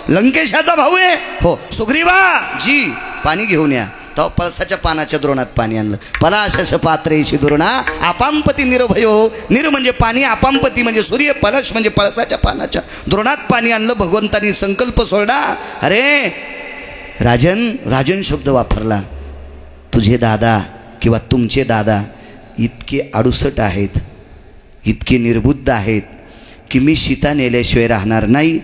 लंकेशाचा भाऊ आहे हो. सुग्रीवा जी पाणी घेऊन या. तो पळसाच्या पानाच्या द्रोणात पाणी आणलं. पलाशश पात्रेशी द्रोणा आपांपती निर्भयो. निर म्हणजे पाणी, आपांपती म्हणजे सूर्य, पलश म्हणजे पळसाच्या पानाच्या द्रोणात पाणी आणलं. भगवंतानी संकल्प सोडला. अरे राजन शब्द वापरला. तुझे दादा किंवा तुमचे दादा इतके अडुसट आहेत, इतके निर्बुद्ध आहेत की मी सीता नेल्याशिवाय राहणार नाही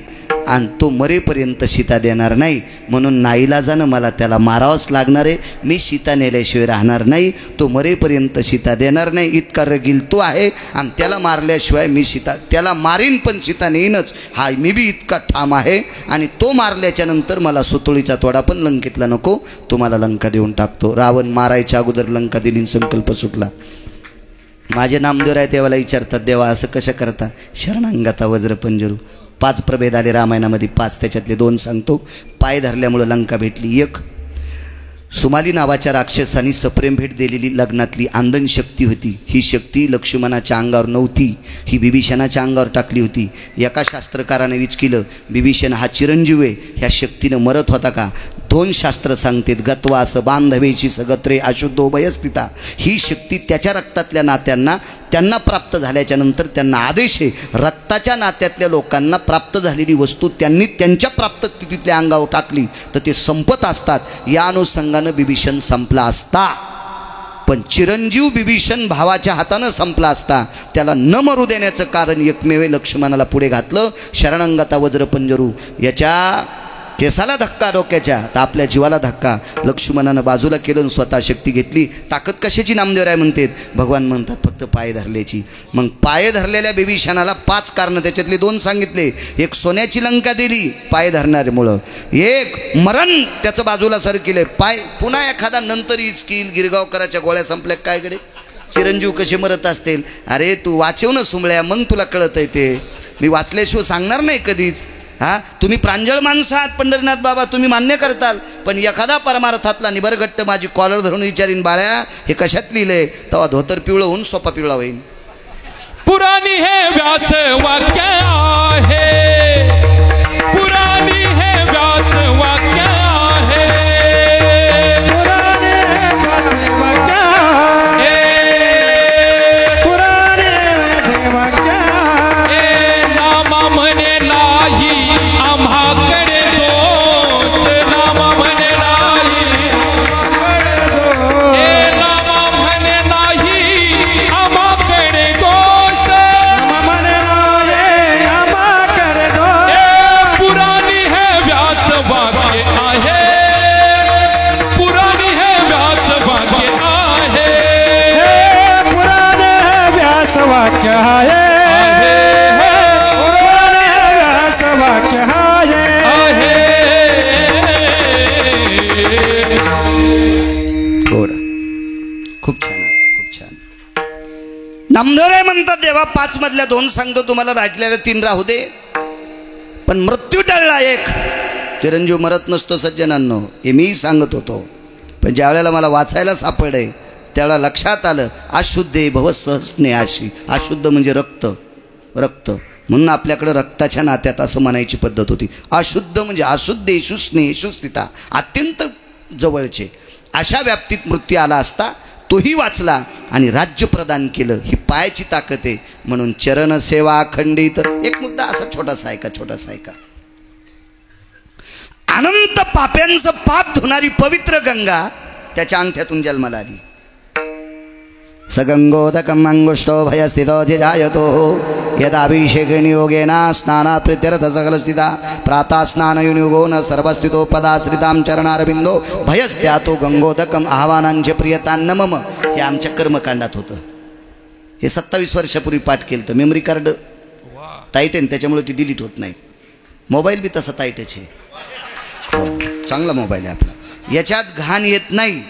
आणि तो मरेपर्यंत सीता देणार नाही. म्हणून नाईलाजानं मला त्याला मारावंच लागणार आहे. मी सीता नेल्याशिवाय राहणार नाही, तो मरेपर्यंत सीता देणार नाही. इतका रगील तो आहे आणि त्याला मारल्याशिवाय मी सीता, त्याला मारीन पण सीता नेईनच हा मी बी इतका ठाम आहे. आणि तो मारल्याच्या नंतर मला सुतुळीचा तोडा पण लंकेतला नको, तुम्हाला लंका देऊन टाकतो. रावण मारायच्या अगोदर लंका दिली, संकल्प सुटला. माझे नामदेव आहे तेव्हाला विचारतात, देवा असं कसं करता? शरणांगता वज्रपंजरू 5 प्रभेद आले रामायणामध्ये, 5 त्याच्यातले 2 सांगतो. पाय धरल्यामुळं लंका भेटली. 1 सुमाली नावाच्या राक्षसानी सप्रेम भेट दिलेली लग्नातली आंदन शक्ती होती. ही शक्ती लक्ष्मणाच्या अंगावर नव्हती, ही बिभीषणाच्या अंगावर टाकली होती. एका शास्त्रकाराने विचारलं, बिभीषण हा चिरंजीव आहे, ह्या शक्तीनं मरत होता का? 2 शास्त्र सांगतात, गत्वास बांधवेची सगत्रे अशुद्धो भयस्थिता. ही शक्ती त्याच्या रक्तातल्या नात्यांना त्यांना प्राप्त झाल्याच्या नंतर त्यांना आदेश आहे, रक्ताच्या नात्यातल्या लोकांना प्राप्त झालेली वस्तू त्यांनी त्यांच्या प्राप्त स्थितीतल्या अंगावर टाकली तर ते संपत असतात. या अनुषंगानं बिभीषण संपला असता. पण चिरंजीव बिभीषण भावाच्या हातानं संपला असता. त्याला न मरू देण्याचं कारण एकमेव लक्ष्मणाला पुढे घातलं. शरणांगता वज्रपंजरू. याच्या केसाला धक्का डोक्याच्या तर आपल्या जीवाला धक्का. लक्ष्मणानं बाजूला केलं आणि स्वतः शक्ती घेतली. ताकद कशाची नामदेवराय म्हणतात? भगवान म्हणतात फक्त पाय धरल्याची. मग पाय धरलेल्या बिभीषणाला 5 कारणं, त्याच्यातले 2 सांगितले. 1 सोन्याची लंका दिली पाय धरणाऱ्यामुळं, 1 मरण त्याचं बाजूला सरकिले पाय. पुन्हा एखादा नंतर इचकील गिरगावकराच्या गोळ्या संपल्या काय कडे चिरंजीव कसे मरत असतील. अरे तू वाचव ना सुमळ्या, मग तुला कळत आहे ते. मी वाचल्याशिवाय सांगणार नाही कधीच. तुम्ही प्रांजळ माणसं आहात पंढरीनाथ बाबा, तुम्ही मान्य करताल. पण एखादा परमार्थातला निबरगट्ट माझी कॉलर धरून विचारीन, बाळ्या हे कशात लिहिलंय, तेव्हा धोतर पिवळं होऊन सोपा पिवळा होईल. पुराणी हे व्यास वाक्य आहे, पुराणी हे व्यास वाक्य आहे, पुराणे व्यास वाक्य आहे, पुराणे वाक्य आहे. नामा म्हणे नाही आम्हाकडे दोष, नामा म्हणे नाही हे नामा म्हणे नाही आम्हाकडे दोष, नामा म्हणे नाही आम्हाकडे दोष. पुराणी हे व्यास वाक्य आहे, पुराणी हे व्यास वाक्य आहे, पुराणे हे व्यास वाक्य आहे, खूप छान, खूप छान. नामदेवराय म्हणतात, देवा 5 मधल्या 2 सांगतो तुम्हाला, राहिलेल्या 3 राहू दे. पण मृत्यू टळला 1. चिरंजीव मरत नसतो सज्जनांनो, हे मी सांगत होतो. पण ज्या वेळेला मला वाचायला सापडे त्यावेळेला लक्षात आलं, अशुद्धे भव सहस्नेहाशी. अशुद्ध म्हणजे रक्त, रक्त. म्हणून आपल्याकडे रक्ताच्या नात्यात असं म्हणायची पद्धत होती. अशुद्ध म्हणजे अशुद्धेषु स्नेहेषु स्थिता, अत्यंत जवळचे. अशा व्याप्तीत मृत्यू आला असता तोही वाचला आणि राज्य प्रदान केलं. ही पायाची ताकद आहे. म्हणून चरण सेवा अखंडित. एक मुद्दा असा छोटासा ऐका, छोटासा ऐका. अनंत पाप्यांचं पाप धुणारी पवित्र गंगा त्याच्या अंगठ्यातून जन्माला आली. सगंगोदकम अंगुष्टो भयस्थितो जायतो यदाभिषेक नियोगेन स्नानात् प्रीत्यर्थ सकलस्थिता प्रातः स्नानयुनियोगो न सर्वस्थितो पदाश्रितां चरणारविंदो भयस्त्यातो गंगोदकम आह्वानांचे प्रियतान्न मम. हे आमच्या कर्मकांडात होतं. हे 27 वर्षापूर्वी पाठ केलं. तर मेमरी कार्ड टाईट आहे त्याच्यामुळे ती डिलीट होत नाही. मोबाईल बी तसा टाईटच आहे. चांगला मोबाईल आहे आपला, याच्यात घाण येत नाही.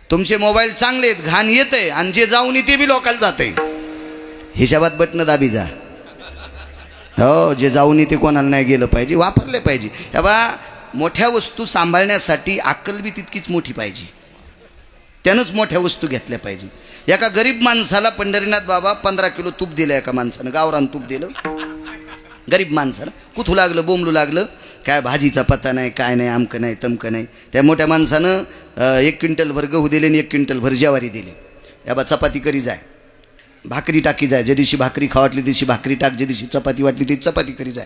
तुमचे मोबाईल चांगले आहेत, घाण येते आणि जे जाऊन ते बी लोकांना जाते. हिशाबात बटणं दाबी जा. हो, जे जाऊन ते कोणाला नाही गेलं पाहिजे, वापरले पाहिजे. हे बा, मोठ्या वस्तू सांभाळण्यासाठी अक्कल बी तितकीच मोठी पाहिजे. त्यानंच मोठ्या वस्तू घेतल्या पाहिजे. एका गरीब माणसाला पंढरीनाथ बाबा 15 किलो तूप दिलं. एका माणसानं गावरान तूप दिलं. गरीब माणसाला कुथू लागलं, बोंबलू लागलं, काय भाजीचा पत्ता नाही, काय नाही, आमकं नाही, तमकं नाही. त्या मोठ्या माणसानं 1 क्विंटलभर गहू दिले आणि 1 क्विंटलभर ज्वारी दिली. याबा चपाती करी जाय, भाकरी टाकी जाय, ज्या दिवशी भाकरी खाऊ वाटली दिवशी भाकरी टाक, ज्या दिवशी चपाती वाटली ती चपाती करी जाय.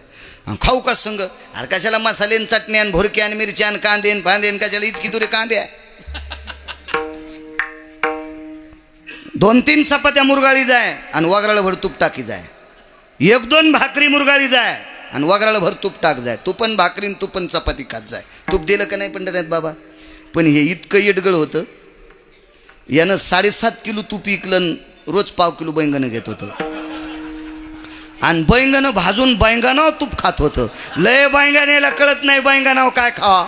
खाऊ का संग? अरे कशाला मसाले आणि चटणी आणि भुरके आणि मिरच्या आणि कांदे आणि फांदे आणि कशाला इचकी तुरे कांदे आहे. 2-3 चपात्या मुरगाळी जाय आणि वगराला भर तूप टाकी जाय. 1-2 भाकरी मुरगाळी जाय आणि वगराला भर तूप टाक जाय. तू पण भाकरी तू पण चपाती खात जाय. तूप दिलं का नाही पंढरनाथ बाबा? पण हे इतकं येडगळ होतं, यानं 7.5 किलो तूप इकलं, रोज 1/2 किलो बैंगनं घेत होतं आणि बैंगनं भाजून बैंगनावर तूप खात होतं. लय बैंगण्याला कळत नाही बैंगनावर काय खावा.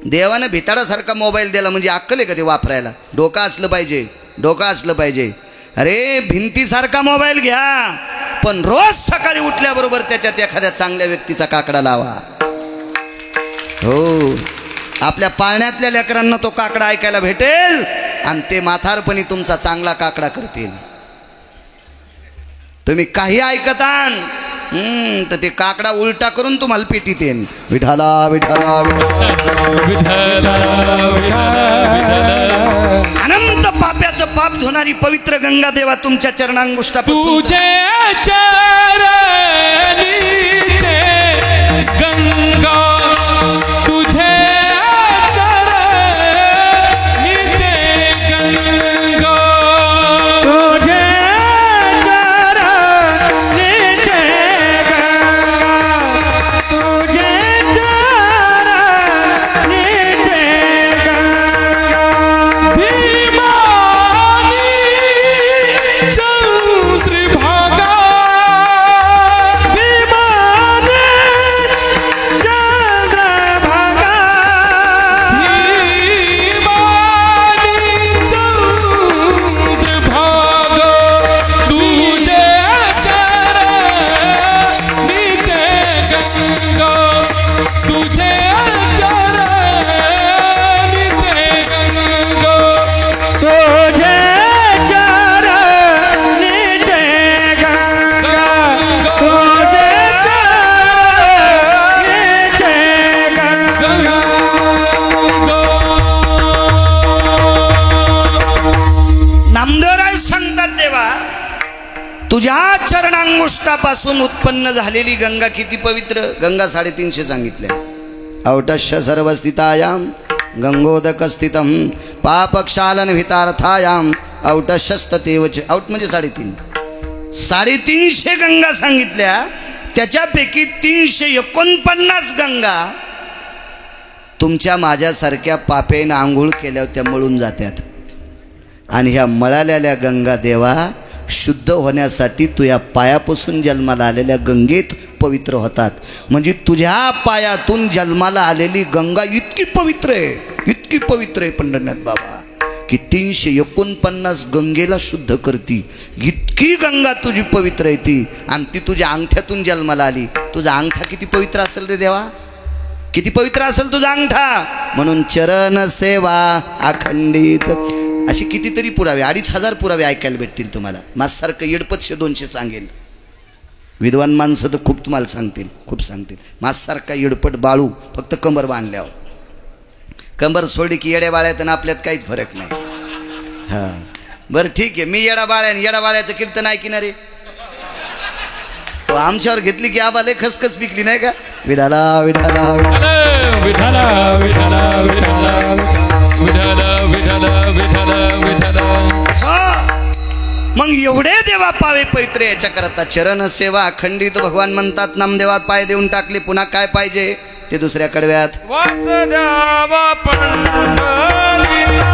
देवानं भिताडासारखा मोबाईल दिला म्हणजे अक्कल आहे का ते वापरायला? डोकं असलं पाहिजे, डोकं असलं पाहिजे. अरे भिंतीसारखा मोबाईल घ्या, पण रोज सकाळी उठल्याबरोबर त्याच्यात एखाद्या चांगल्या व्यक्तीचा काकडा लावा. हो, आपल्या पाळण्यातल्या लेकरांना तो काकडा ऐकायला भेटेल आणि ते म्हातारपणी तुमचा चांगला काकडा करतील. तुम्ही काही ऐकतान तर ते काकडा उलटा करून तुम्हाला पेटीत येईन. विठाला विठाला अनंत पाप्याचं पाप धुणारी पवित्र गंगा देवा तुमच्या चरणांगुष्टापासून तुझे चरणीचे गंगा, तुझे चरणीचे गंगा, तुझे चरणीचे गंगा, तुझे चरणीचे गंगा. भीमानी चंद्रभागा, भीमानी चंद्रभागा, भीमानी चंद्रभागा, तुझे चरणीचे गंगा, तुझे चरणीचे गंगा, तुझे चरणीचे गंगा, तुझे चरणीचे गंगा. नामदेवराय सांगतात देवा तुझ्या चरणांगुष्टापासून उत्पन्न झालेली गंगा किती पवित्र. गंगा 350 सांगितल्या. औटश्य सर्वस्थितायाम गंगोदक स्थितम पापक्षालन हितार्थायाम औटशस्ततेवच. औट म्हणजे 350 गंगा सांगितल्या. त्याच्यापैकी 349 गंगा तुमच्या माझ्यासारख्या पापेनं आंघोळ केल्यावर त्या मळून जातात आणि ह्या मळालेल्या गंगा देवा शुद्ध होण्यासाठी तुझ्या पायापासून जन्माला आलेल्या गंगेत पवित्र होतात. म्हणजे तुझ्या पायातून जन्माला आलेली गंगा इतकी पवित्र आहे, इतकी पवित्र आहे पंढरनाथ बाबा की 349 गंगेला शुद्ध करती. इतकी गंगा तुझी पवित्र आहे ती, आणि ती तुझ्या अंगठ्यातून जन्माला आली. तुझा अंगठा किती पवित्र असेल रे देवा, किती पवित्र असेल तुझा अंगठा. म्हणून चरण सेवा अखंडित. असे कितीतरी पुरावे, 2500 पुरावे ऐकायला भेटतील तुम्हाला. माझ्यासारखं येडपत 200 सांगेल. विद्वान माणसं तर खूप तुम्हाला सांगतील, खूप सांगतील. माझ्यासारखा येडपट बाळू फक्त कंबर बांधल्यावर, कंबर सोडली की येड्या बाळ्यात आणि आपल्यात काहीच फरक नाही. हां बरं ठीक आहे, मी येडा बाळ्याने येडा बाळ्याचं कीर्तन ऐकिना रे. तो आमच्यावर घेतली की आबा लय खसखस पिकली नाही का. विठाला विठाला विठाला विठाला विठाला विठाला विठाला विठाला विठाला. मग एवढे देवा पावे पवित्र याच्या करता चरण सेवा अखंडित. भगवान म्हणतात नामदेवात पाय देऊन टाकले, पुन्हा काय पाहिजे ते दुसऱ्या कडव्यात. वासुदेवा पंढरीचा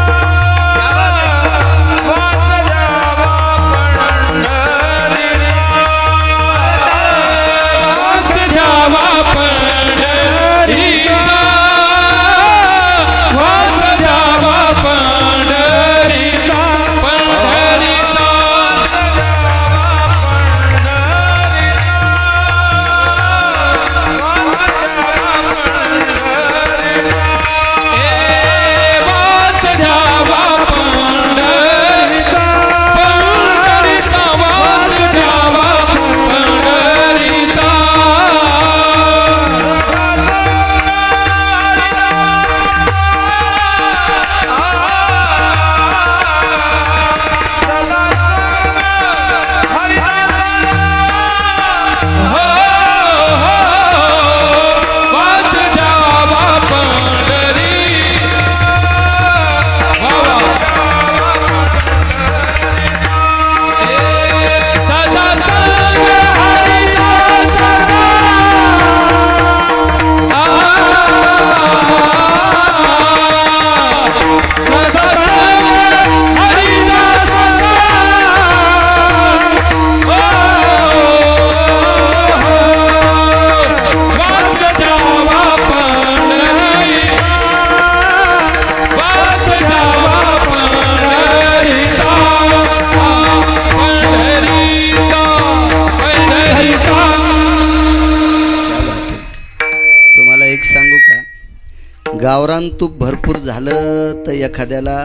गावरान तूप भरपूर झालं तर एखाद्याला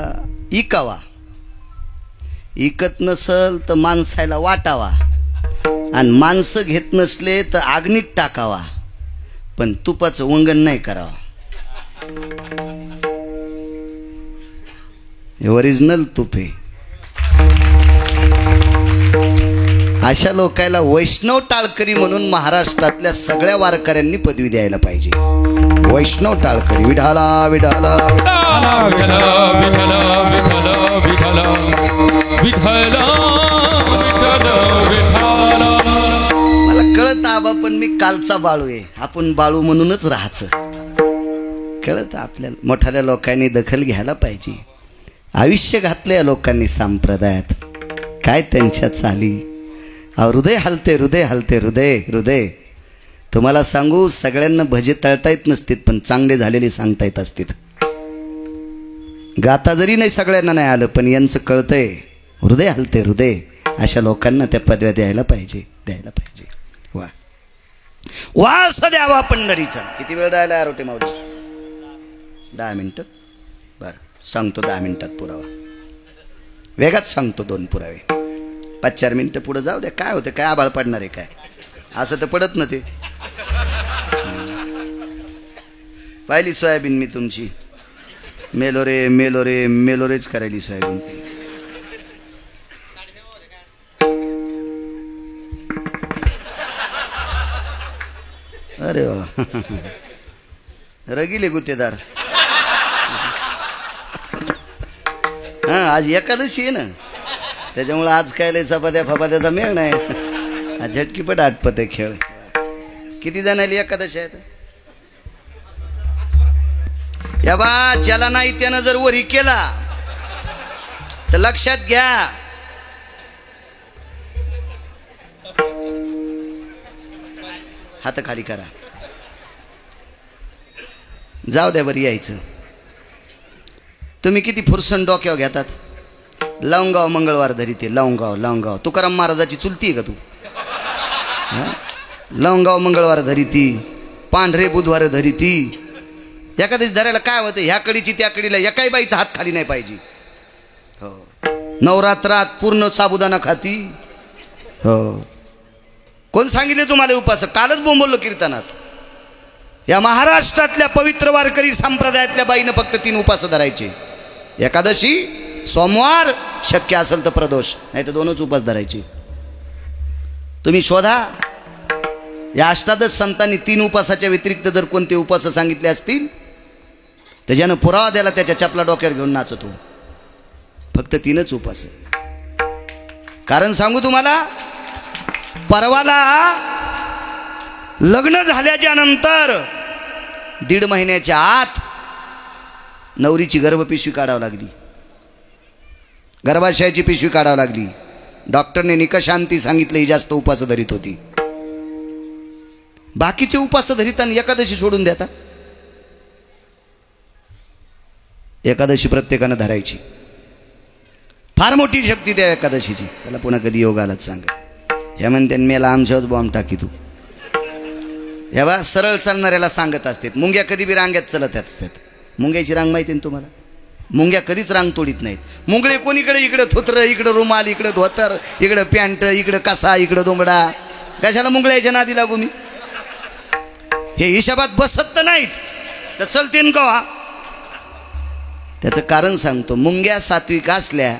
इकावा, इकत नसल तर माणसाला वाटावा, आणि माणसं घेत नसले तर अग्नीत टाकावा, पण तुपाचं वंगण नाही करावं. हे ओरिजिनल तूप आहे. अशा लोकांना वैष्णव टाळकरी म्हणून महाराष्ट्रातल्या सगळ्या वारकऱ्यांनी पदवी द्यायला पाहिजे. वैष्णव टाळकरी. विठाला विठाला विठला विठला विठला विठला विठला विठला. मला कळत आबा, पण मी कालचा बाळू आहे. आपण बाळू म्हणूनच राहायचं. कळत आपल्याला. मोठ्या लोकांनी दखल घ्यायला पाहिजे. आयुष्य घातलं या लोकांनी संप्रदायात. काय त्यांच्या चाली. हृदय हलते, हृदय हलते, हृदय हृदय. तुम्हाला सांगू, सगळ्यांना भजे तळता येत नसतील, पण चांगले झालेले सांगता येत असतील. गाता जरी नाही सगळ्यांना नाही आलं, पण यांचं कळतंय. हृदय हलते हृदय. अशा लोकांना त्या पदव्या द्यायला पाहिजे, द्यायला पाहिजे. वा वास द्यावा पंढरीचा. किती वेळ राहिला आरोटे माऊली? 10 मिनिटं. बरं, सांगतो 10 मिनिटात पुरावा. वेगात सांगतो 2 पुरावे. 5-4 मिनिटं पुढे जाऊ द्या. काय होतं, काय आबाळ पडणार आहे काय? असं तर पडत ना ते. पाहिली सोयाबीन मी तुमची. मेलोरे मेलोरे मेलोरेच करायली सोयाबीन ती. अरे वा, रगिले गुत्तेदार. हा, आज एकादशी आहे ना, त्याच्यामुळे आज काय लय चपात्या फपात्याचा मेळ नाही. आज झटकीपट आटपत आहे खेळ. किती जणांनी एकादशी आहेत? या बा, ज्याला नाही त्यानं जर वरी केला तर लक्षात घ्या, हात खाली करा. जाऊ द्या बरं, यायचं. तुम्ही किती फुरसन डोक्यावर घेतात. लवंगाव मंगळवार धरीते. लवंगाव लवंगाव तुकाराम महाराजाची चुलती आहे का तू? लवंगाव मंगळवार धरीती, पांढरे बुधवार धरीती. एखाद्याच धरायला काय होतं, ह्या कडीची त्या कडीला एकाही बाईचा हात खाली नाही पाहिजे. हो, नवरात्रात पूर्ण साबुदाणा खाती. हो, कोण सांगितले तुम्हाला उपासक? कालच बोंबवलं कीर्तनात. या महाराष्ट्रातल्या पवित्र वारकरी संप्रदायातल्या बाईनं फक्त 3 उपास धरायचे. एकादशी, सोमवार, शक्य असेल तर प्रदोष, नाही तर 2च उपास धरायचे. तुम्ही शोधा. या अष्टादश संतांनी 3 उपासाच्या व्यतिरिक्त जर कोणते उपास सांगितले असतील तर ज्यानं पुरावा द्यायला त्याच्या चपला डोक्यावर घेऊन नाचतो. फक्त 3च उपास. कारण सांगू तुम्हाला, परवाला लग्न झाल्याच्या नंतर 1.5 महिन्याच्या आत नवरीची गर्भपिशवी काढावी लागली. गर्भाशयाची पिशवी काढावी लागली. डॉक्टरने निकषांती सांगितलं, ही जास्त उपास धरीत होती. बाकीचे उपास धरीत आणि एकादशी सोडून देता. एकादशी प्रत्येकानं धरायची. फार मोठी शक्ती द्या एकादशीची. चला पुन्हा कधी योग आलाच सांगा. ह्या म्हणते मेला आमच्याच बॉम्ब टाकी तू. ह्या बा, सरळ चालणाऱ्याला सांगत असतात. मुंग्या कधी बी रांग्यात चलत असतात. मुंग्याची रांग माहिती ना तुम्हाला? मुंग्या कधीच रांग तोडीत नाहीत. मुंगळे कोणीकडे, इकडे थोत्र, इकडे रुमाल, इकडे धोतर, इकडे पॅन्ट, इकडे कसा, इकडे दोंबडा. कशाला मुंगळ्याच्या नादी लागू मी? हे हिशोबात बसत तर नाहीत तर चलतीन का? त्याचं कारण सांगतो. मुंग्या सात्विक असल्या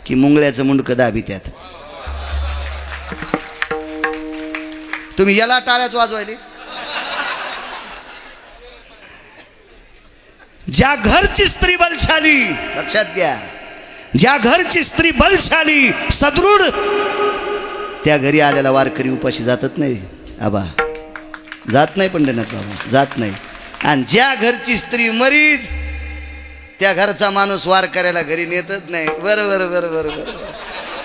की मुंगळ्याचं मुंडकं दाबीत्यात. तुम्ही याला टाळ्याच वाजवायले. ज्या घरची स्त्री बलशाली, लक्षात घ्या, ज्या घरची स्त्री बलशाली सदृढ, त्या घरी आलेला वारकरी उपाशी जातच नाही. आबा जात नाही, पंढरनाथ बाबा जात नाही. आणि ज्या घरची स्त्री मरीज, त्या घरचा माणूस वारकऱ्याला घरी नेतच नाही. बरोबर बरोबर बरोबर.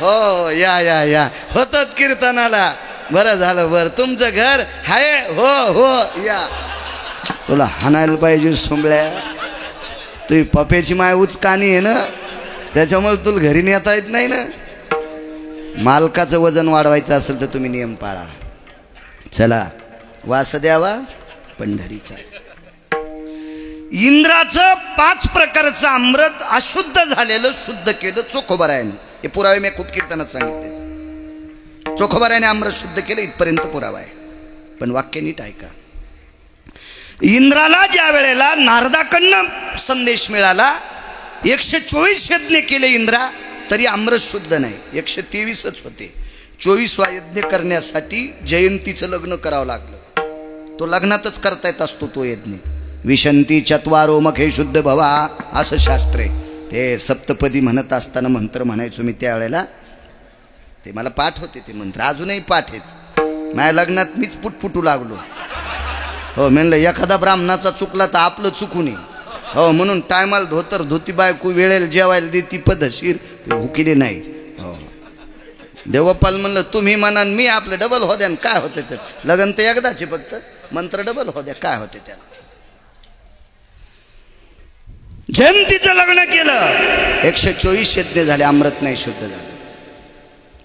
हो, या या या होतात कीर्तनाला. बरं झालं, बरं तुमचं घर हाय. हो हो, या. तुला हाणायला पाहिजे सोंबळ्या. तुझी पप्याची माय उचकानी आहे ना, त्याच्यामुळे तुला घरी नेता येत नाही ना. मालकाचं वजन वाढवायचं असेल तर तुम्ही नियम पाळा. चला, वास द्यावा पंढरीचा. इंद्राचं 5 प्रकारचं अमृत अशुद्ध झालेलं शुद्ध केलं चोखोबारायाने. हे पुरावे मी खूप कीर्तनात सांगितले. चोखोबारायाने अमृत शुद्ध केलं इथपर्यंत पुरावा आहे. पण वाक्य नीट ऐका. इंद्राला ज्या वेळेला नारदाकडनं संदेश मिळाला 124 यज्ञ केले इंद्रा, तरी अमृत शुद्ध नाही. 123च होते. 24वा यज्ञ करण्यासाठी जयंतीचं लग्न करावं लागलं. तो लग्नातच करता येत असतो तो यज्ञ. विशंती चत्वारो मखे शुद्ध भवा असं शास्त्र आहे. ते सप्तपदी म्हणत असताना मंत्र म्हणायचो मी त्यावेळेला. ते मला पाठ होते ते मंत्र, अजूनही पाठ आहेत. माझ्या लग्नात मीच पुटपुटू लागलो. हो म्हणलं एखादा ब्राह्मणाचा चुकला तर आपलं चुकू नये. हो म्हणून टायमाला धोतर धोती बायको वेळेला जेवायला देती पद्धतशीर हुकिले नाही. हो देवपाल म्हणलं तुम्ही म्हणा मी आपलं डबल हो द्या. काय होते तर लग्न तर एकदाचे फक्त मंत्र डबल हो द्या. काय होते त्याला. जयंतीचं लग्न केलं 124 यज्ञ झाले, अमृत नाही शुद्ध झालं.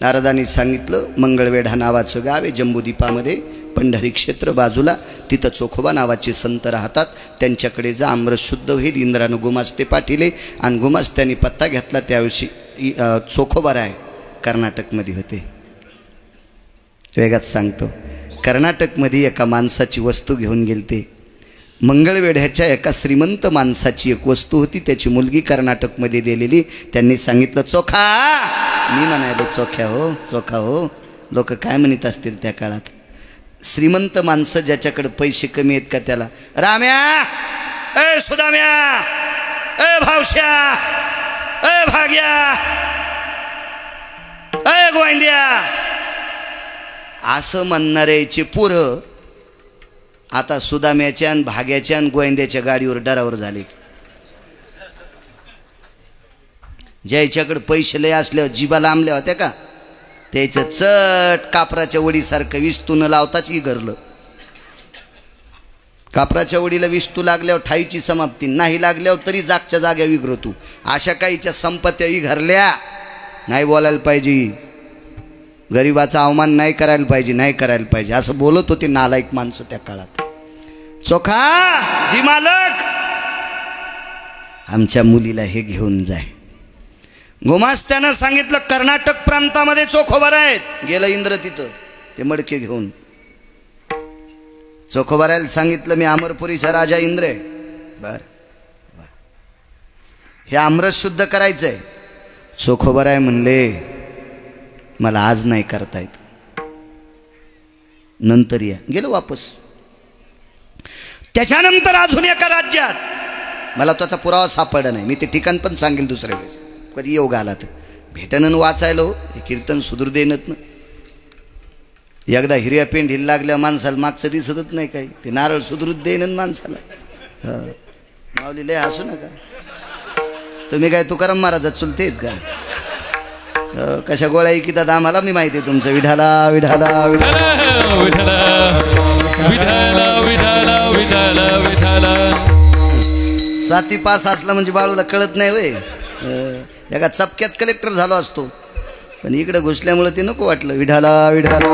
नारदांनी सांगितलं मंगळवेढा नावाचं गाव आहे जम्बूद्वीपामध्ये, पंढरी क्षेत्र बाजूला. तिथं चोखोबा नावाचे संत राहतात. त्यांच्याकडे जा अमृत शुद्ध होईल. इंद्रानं गुमास्ते पाठिले आणि गुमास्त्यांनी पत्ता घेतला. त्याविषयी चोखोबाराय कर्नाटकमध्ये होते. वेगात सांगतो. कर्नाटकमध्ये एका माणसाची वस्तू घेऊन गेलते. मंगळवेढ्याच्या एका श्रीमंत माणसाची एक वस्तू होती, त्याची मुलगी कर्नाटकमध्ये दिलेली. त्यांनी सांगितलं चोखा. मी म्हणायलो चोख्या हो चोखा हो. लोक काय म्हणत असतील त्या काळात. श्रीमंत माणसं ज्याच्याकडे पैसे कमी आहेत का त्याला राम्या, ए सुदाम्या, ए भावश्या, ए भाग्या, ए गोविंद्या असं म्हणणाऱ्याचे पुरं आता सुदाम्याच्या आणि भाग्याच्या आणि गोविंद्याच्या गाडीवर डरावर झाले. ज्याच्याकडे पैसे लय असल्यावर जिबा लांबल्या होत्या का त्याचं चट कापराच्या वडीसारखं विस्तू न लावताच इगरलं. कापराच्या वडीला विस्तू लागल्यावर ठाईची समाप्ती, नाही लागल्यावर तरी जागच्या जाग्या विगरतू. अशा काहीच्या संपत्त्या विघरल्या. नाही बोलायला पाहिजे, गरिबाचा अवमान नाही करायला पाहिजे, नाही करायला पाहिजे असं बोलत होते नालायक माणसं त्या काळात. चोखा जी मालक आमच्या मुलीला हे घेऊन जाय. गोमास्त्यानं सांगितलं कर्नाटक प्रांतामध्ये चोखोबारा आहेत. गेलं इंद्र तिथं ते मडके घेऊन. चोखोबारायला सांगितलं मी अमरपुरीचा राजा इंद्र आहे. बर हे अमृत शुद्ध करायचंय. चोखोबाराय म्हणले मला आज नाही करता येत, नंतर या. गेलो वापस. त्याच्यानंतर अजून एका राज्यात मला त्याचा पुरावा सापडला नाही. मी ते ठिकाण पण सांगेल दुसऱ्या वेळेस कधी योग आला तर. भेटणं वाचायला हो हे कीर्तन सुधरू देणत ना. एकदा हिरव्या पेंड हिल लागल्या माणसाला मागचं दिसतच नाही काही. ते नारळ सुधरूच देणं माणसाला. माऊली लय हसू नका. तुम्ही काय तुकाराम महाराजात चुलते आहेत का. कशा गोळ्या ऐकितात आम्हाला मी माहिती आहे तुमचं. विठाला विठाला विठाला विठाला विठाला विठाला विठाला. 7 पास असला म्हणजे बाळूला कळत नाही वय. एका चपक्यात कलेक्टर झालो असतो, पण इकडे घुसल्यामुळे ते नको वाटलं. विठाला विठाला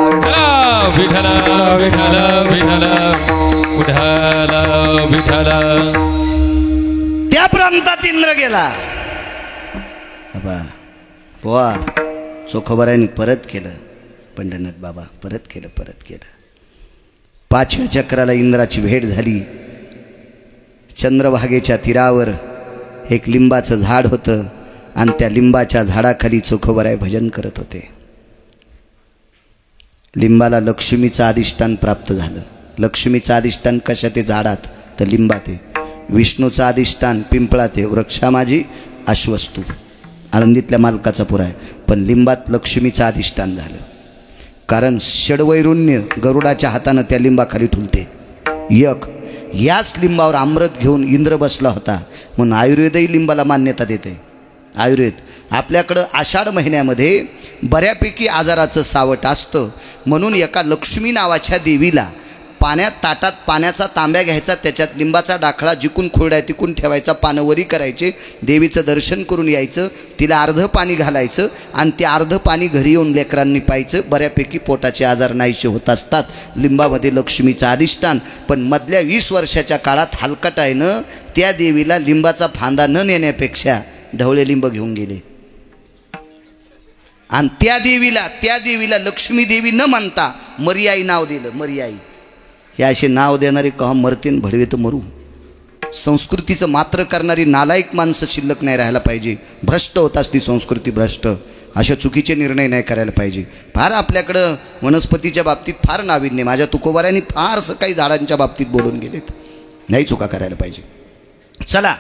विठाला विठाला विठाला विठाला. त्या प्रांतात इंद्र गेला. वा चोखोबारायांनी परत केलं. पंढरनाथ बाबा परत केलं. 5व्या चक्राला इंद्राची भेट झाली. चंद्रभागेच्या तीरावर एक लिंबाचं झाड होतं आणि त्या लिंबाच्या झाडाखाली चोखोबाराय भजन करत होते. लिंबाला लक्ष्मीचं अधिष्ठान प्राप्त झालं. लक्ष्मीचं अधिष्ठान कशा ते झाडात तर लिंबात आहे. विष्णूचं अधिष्ठान पिंपळात आहे. वृक्षा माझी अश्वस्तू आळंदीतल्या मालकाचा पुरा आहे. पण लिंबात लक्ष्मीचं अधिष्ठान झालं. कारण षडवैरुण्य गरुडाच्या हातानं त्या लिंबाखाली ठुलते. याच लिंबावर अमृत घेऊन इंद्र बसला होता. म्हणून आयुर्वेदही लिंबाला मान्यता देते. आयुर्वेद आपल्याकडं आषाढ महिन्यामध्ये बऱ्यापैकी आजाराचं सावट असतं. म्हणून एका लक्ष्मी नावाच्या देवीला पाण्यात ताटात पाण्याचा तांब्या घ्यायचा, त्याच्यात लिंबाचा डाखळा जिकून खुरड्या तिकून ठेवायचा, पानं वरी करायचे, देवीचं दर्शन करून यायचं, तिला अर्धं पाणी घालायचं आणि ते अर्धं पाणी घरी येऊन लेकरांनी प्यायचं. बऱ्यापैकी पोटाचे आजार नाहीसे होत असतात. लिंबामध्ये लक्ष्मीचं अधिष्ठान. पण मधल्या 20 वर्षाच्या काळात हलकटाईनं त्या देवीला लिंबाचा फांदा न नेण्यापेक्षा ढवळे लिंब घेऊन गेले आणि त्या देवीला लक्ष्मी देवी न म्हणता मरियाई नाव दिलं. मरियाई हे असे नाव देणारे कहा मरतीन भडवे तर मरू. संस्कृतीचं मात्र करणारी नालायक माणसं शिल्लक नाही राहायला पाहिजे. भ्रष्ट होत असती संस्कृती, भ्रष्ट. अशा चुकीचे निर्णय नाही करायला पाहिजे. फार आपल्याकडं वनस्पतीच्या बाबतीत फार नाविन्य. माझ्या तुकोबाऱ्यांनी फारसं काही झाडांच्या बाबतीत बोलून गेलेत. नाही चुका करायला पाहिजे. चला,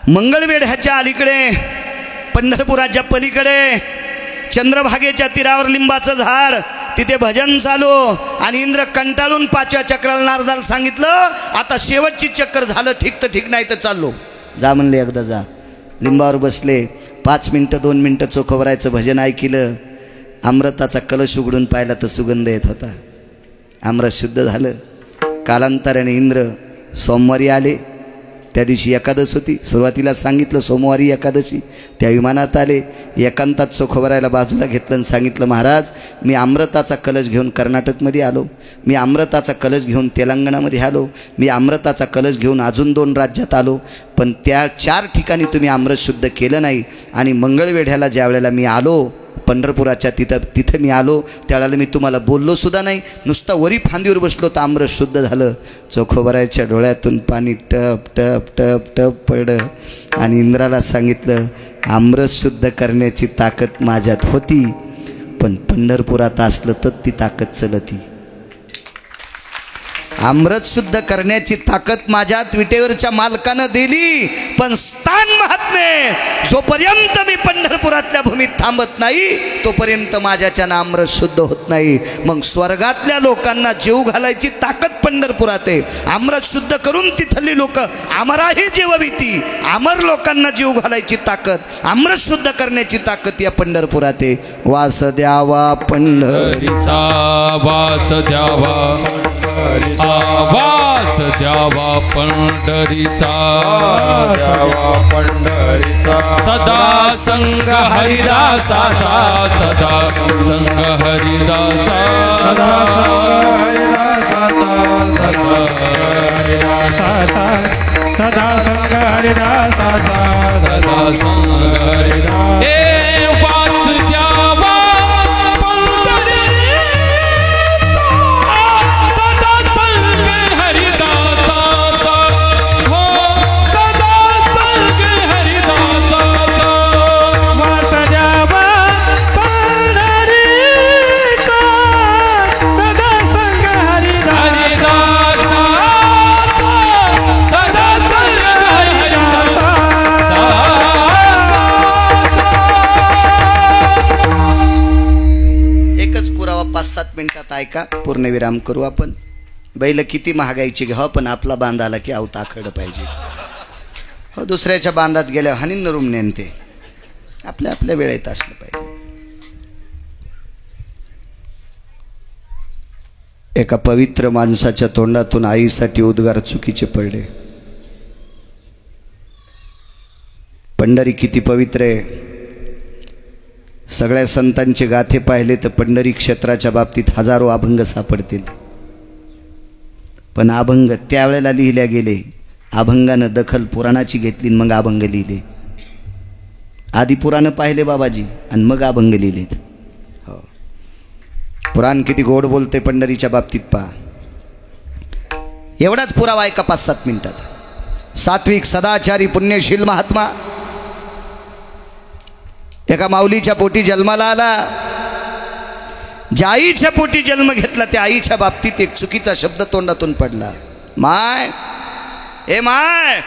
मंगळवेढ्याच्या अलीकडे, पंढरपुराच्या पलीकडे, चंद्रभागेच्या तीरावर लिंबाचं झाड, तिथे भजन चालू. आणि इंद्र कंटाळून 5व्या चक्राला नारदाला सांगितलं, आता शेवटची चक्कर झालं, ठीक तर ठीक, नाही तर चाललो. जा म्हणले, एकदा जा. लिंबावर बसले. 5 मिनटं 2 मिनटं चोखवरायचं भजन ऐकलं. अमृताचा कलश उघडून पाहिला तर सुगंध येत होता. अमृत शुद्ध झालं. कालांतराने इंद्र सोमवारी आले. त्या दिवशी एकादश होती. सुरुवातीला सांगितलं सोमवारी एकादशी. त्या विमानात आले. एकांतात चोखवरायला बाजूला घेतलं आणि सांगितलं, महाराज मी अमृताचा कलश घेऊन कर्नाटकमध्ये आलो, मी अमृताचा कलश घेऊन तेलंगणामध्ये आलो, मी अमृताचा कलश घेऊन अजून 2 राज्यात आलो, पण त्या 4 ठिकाणी तुम्ही अमृत शुद्ध केलं नाही. आणि मंगळवेढ्याला ज्या वेळेला मी आलो, पंढरपुराच्या तिथं मी आलो, त्यावेळेला मी तुम्हाला बोललो सुद्धा नाही. नुसता वरी फांदीवर बसलो तर अमृत शुद्ध झालं. चोखोबरायच्या डोळ्यातून पाणी टप टप टप टप पडलं. आणि इंद्राला सांगितलं, अमृत शुद्ध करण्याची ताकद माझ्यात होती, पण पंढरपुरात असलं तर ती ताकद चलती. अमृत शुद्ध करण्याची ताकद माझ्यात विटेवरच्या मालकानं दिली, पण स्थान महात्मे, जोपर्यंत मी पंढरपुरातल्या भूमीत थांबत नाही तोपर्यंत माझ्याच्यानं अमृत शुद्ध होत नाही. मग स्वर्गातल्या लोकांना जीव घालायची ताकद पंढरपुरात आहे. अमृत शुद्ध करून तिथली लोक आमराही जीवविती, अमर लोकांना जीव घालायची ताकद, अमृत शुद्ध करण्याची ताकद या पंढरपुरात आहे. वास द्यावा पंढरीचा, वास द्यावा आवास द्यावा पंढरीचा, द्यावा पंढरीचा. सदा संग हरिदासाचा, सदा संग हरिदासा, सदा सदा संग हरिदासाचा, सदा संग हरिदासा. ए वास द्यावा मिनिटात ऐका, पूर्णविराम करू आपण. बैल किती महागाईची घ्यावं, पण आपला बांध आला की आवता आखडं पाहिजे. हो, दुसऱ्याच्या बांधात गेल्या हानीन रूम नेनते. आपल्या आपल्या वेळेत असलं पाहिजे. एका पवित्र माणसाच्या तोंडातून आईसाठी उद्गार चुकीचे पडले. पंढरी किती पवित्र आहे. सगळ्या संतांचे गाथे पाहिले तर पंढरी क्षेत्राच्या बाबतीत हजारो अभंग सापडतील. पण अभंग त्यावेळेला लिहिल्या गेले, अभंगानं दखल पुराणाची घेतली, मग अभंग लिहिले. आधी पुराण पाहिले बाबाजी आणि मग अभंग लिहिलेत. हो, पुराण किती गोड बोलते पंढरीच्या बाबतीत पहा. एवढाच पुरावा आहे का 5-7 मिनिटात. सात्विक सदाचारी पुण्यशील महात्मा एका माऊलीच्या पोटी जन्माला आला. ज्या आईच्या पोटी जन्म घेतला त्या आईच्या बाबतीत एक चुकीचा शब्द तोंडातून पडला. माय, ए माय,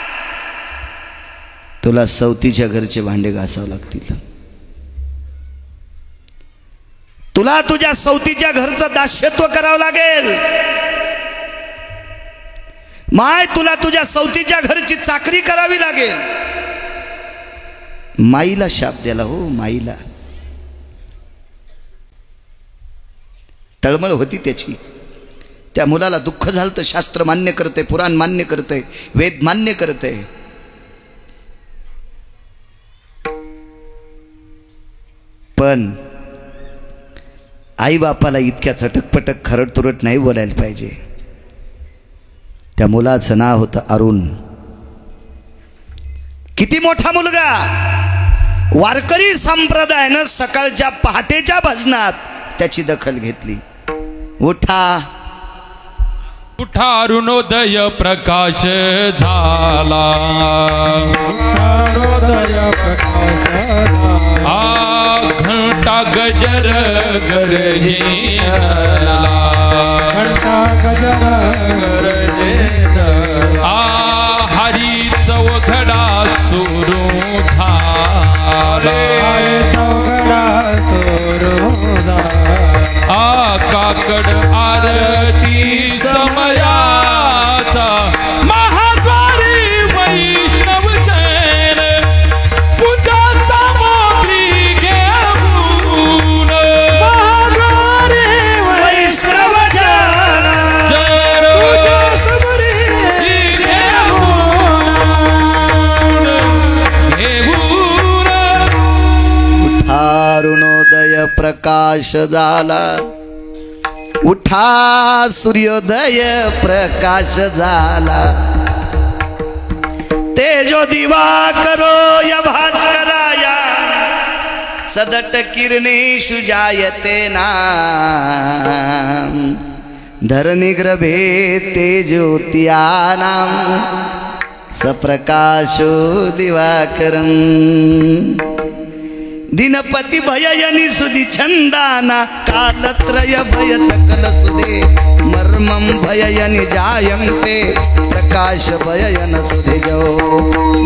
तुला सवतीच्या घरचे भांडे घासावं लागतील. तुला तुझ्या सवतीच्या घरचं दास्यत्व करावं लागेल. माय, तुला तुझ्या सवतीच्या घरची चाकरी करावी लागेल. माईला शाप द्याला. हो, माईला तळमळ होती त्याची. त्या मुलाला दुःख झालं तर शास्त्र मान्य करते, पुराण मान्य करते, वेद मान्य करते. पण आई बापाला इतक्या चटकपटक खरडतुरट नाही बोलायला पाहिजे. त्या मुलाचं नाव होतं अरुण. किती मोठा मुलगा. वारकरी संप्रदायानं सकाळच्या पहाटेच्या भजनात त्याची दखल घेतली. उठा उठा अरुणोदय प्रकाश झाला, अरुणोदय प्रकाश झाला, घंटा गजर गरजेला, घंटा गजर गरजेला, हरी चौघडा सुरू झाला, चौघडा सुरू झाला, काकड आरती समयाचा, महाद्वारी वैष्णव जैन पूजा सामग्री घेऊन, महाद्वारी वैष्णव जैन पूजा सामग्री घेऊन. अरुणोदय प्रकाश झाला, उठा सूर्योदय प्रकाश झाला, तेजो दिवा करो या भास्कराया, सदट किरणेषु जायते नाम, धरणिग्रभे तेजोत्यानाम, सप्रकाशो दिवाकरम. दिनपती भययनी सुधी छंदाना, कालत्रय भय सकल सुदे, मर्मम भययनी जायन्ते, प्रकाश भययन सुधे जो.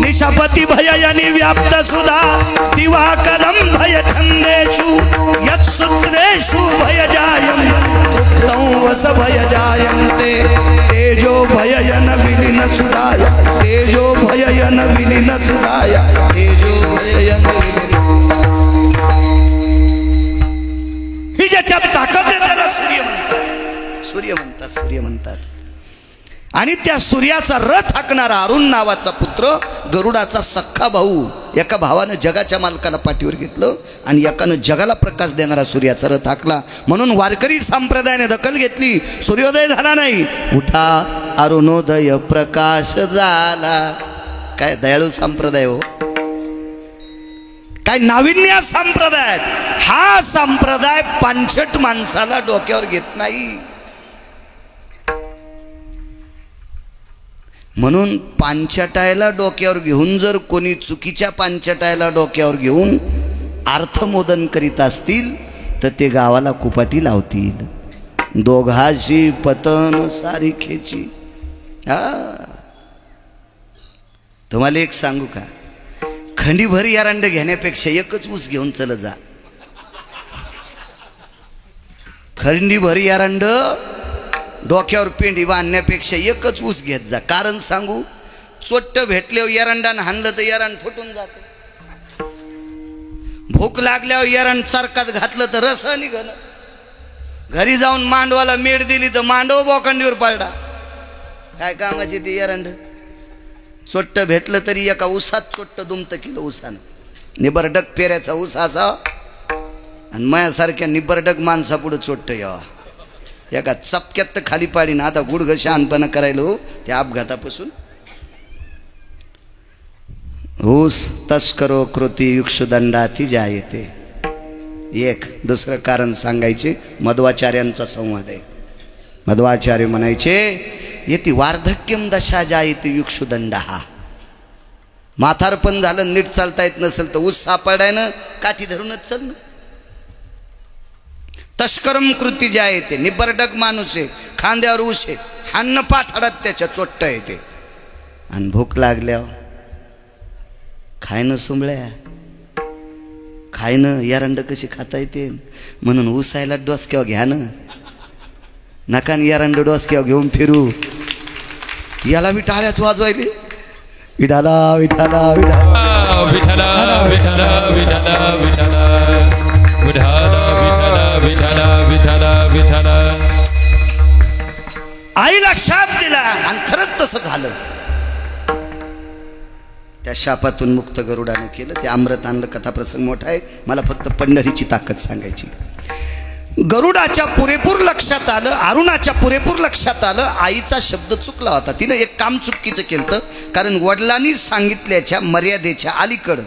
निशापती भययनी व्याप्त सुधा, दिवाकरम भय छंदेषु, यत्सूत्रेषु भय जायं, तृप्तं वस भय जायन्ते, तेजो भययन विलीन सुधाय, तेजो भययन विलीन सुधाय, तेजो भययन विलीन. ही ज्याच्यात ताकद आहे त्याला सूर्य म्हणतात, सूर्य म्हणतात, सूर्य म्हणतात. आणि त्या सूर्याचा रथ हाकणारा अरुण नावाचा पुत्र, गरुडाचा सख्खा भाऊ. एका भावानं जगाच्या मालकाला पाठीवर घेतलं आणि एकानं जगाला प्रकाश देणारा सूर्याचा रथ हाकला. म्हणून वारकरी संप्रदायाने दखल घेतली. सूर्योदय झाला नाही, उठा अरुणोदय प्रकाश झाला. काय दयाळू संप्रदाय हो, काय नाविन्य संप्रदाय. हा संप्रदाय पानछट माणसाला डोक्यावर घेत नाही. म्हणून पानछटायला डोक्यावर घेऊन जर कोणी चुकीच्या पानछटायला डोक्यावर घेऊन अर्थमोदन करीत असतील तर ते गावाला कुपाटी लावतील. दोघाची पतन सारिखेची. तुम्हाला एक सांगू का, खंडीभर यारांड घेण्यापेक्षा एकच ऊस घेऊन चल जा. खंडीभर यारांड डोक्यावर पेंडी बांधण्यापेक्षा एकच ऊस घेत जा. कारण सांगू, चोट्ट भेटल्यावर एरंडानं हाणलं तर एरंड फुटून जात. भूक लागल्यावर एरंड चरकात घातलं तर रस निघालं. घरी जाऊन मांडवाला मेड दिली तर मांडव बोकांडीवर पडला. काय कामाची ती एरंड. चोट्ट भेटलं तरी एका ऊसात चोट्ट दुमत किलो ऊसानं. निबरडक पेऱ्याचा ऊस असा आणि मायासारख्या निबरडक माणसापुढं चोट्ट यावा. एका चपक्यात तर खाली पाडीन. आता गुडघ शहाणपणा करायलो त्या अपघातापासून. ऊस तस्करो कृती युक्षदंडाती जायते. एक दुसरं कारण सांगायचे, मध्वाचार्यांचा संवाद आहे. मध्वाचार्य म्हणायचे, येती वार्धक्यम दशा जायते युक्षुदंडा. म्हातारपण झालं, नीट चालता येत नसेल तर ऊस सापडाय ना काठी धरूनच चल ना. तस्करम कृती ज्या येते, निबरडक माणूस आहे, खांद्यावर ऊस आहे, हान्न पाठाडात त्याच्या चोट्ट येते. आणि भूक लागल्यावर खायनं सुंबळ्या, खायनं यारंड कशी खाता येते. म्हणून उसायला डोसक्यावर घ्या ना. नका यारंड डोसक्यावर घेऊन फिरू. याला मी टाळ्याच वाजवायले. विठाला विठाला विठाला विठाला विठाला विठाला विठाला विठाला विठाला विठाला विठाला विठाला. आईला शाप दिला आणि खरंच तसं झालं. त्या शापातून मुक्त गरुडानं केलं. ते अमृत आणलं. कथाप्रसंग मोठा आहे, मला फक्त पंढरीची ताकद सांगायची. गरुडाच्या पुरेपूर लक्षात आलं, अरुणाच्या पुरेपूर लक्षात आलं, आईचा शब्द चुकला होता. तिनं एक काम चुकीचं केलं, कारण वडिलांनी सांगितल्याच्या मर्यादेच्या अलीकडं,